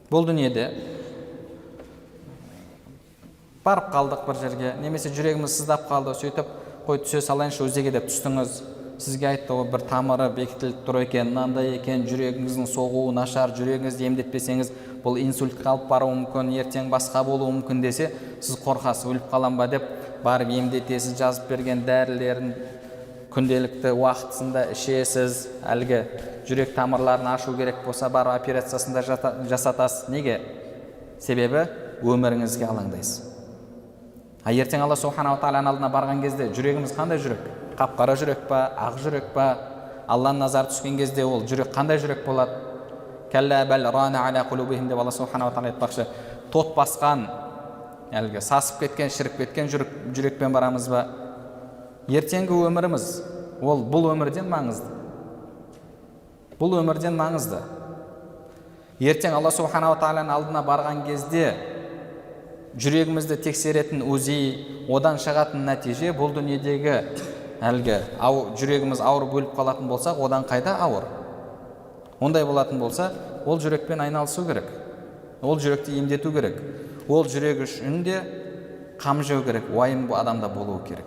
бұл дүниеде барып қалдық бір жерге, немесе жүрегіміз сыздап қалды, сөйтіп қой түсе салайыншы өзеге деп түстіңіз, сізге айтты ғой бір тамыры бекітіліп тұр екен, мынандай екен, жүрегіңіздің соғуы нашар, жүрегіңізді емдетпесеңіз бұл инсультқа алып баруы мүмкін, ертең басқа болуы мүмкін десе, сіз қорқасыз, өліп қалам ба деп барып емдетесіз, жазып берген дәрілерін күнделікті уақытысында ішесіз, әлгі жүрек тамырларын ашу керек болса барып операциясында жасатасыз. Неге? Себебі өміріңізге алаңдайсыз. Ертең Алла субханала тағаланың алдына барған кезде жүрегіміз қандай жүрек? Қап-қара жүрек па, ақ жүрек па? Алланың назары түскен кезде ол жүрек қандай жүрек болады? Кәллә бәл рана аля құлубихим деп Алла субханала тағала айтпақшы, тот басқан, әлгі сасып кеткен, шіріп кеткен жүрекпен барамыз ба? Ертеңгі өміріміз ол бұл өмірден маңызды. Бұл өмірден маңызды. Ертең Алла субханала тағаланың алдына барған кезде жүрегімізді тексеретін узи, одан шығатын нәтиже бұл дүниедегі әлгі жүрегіміз ауырып өліп қалатын болсақ, одан қайда ауыр. Ондай болатын болса, ол жүрекпен айналысу керек. Ол жүректі емдету керек. Ол жүрек үшін де қам жеу керек, уайым адамда болуы керек.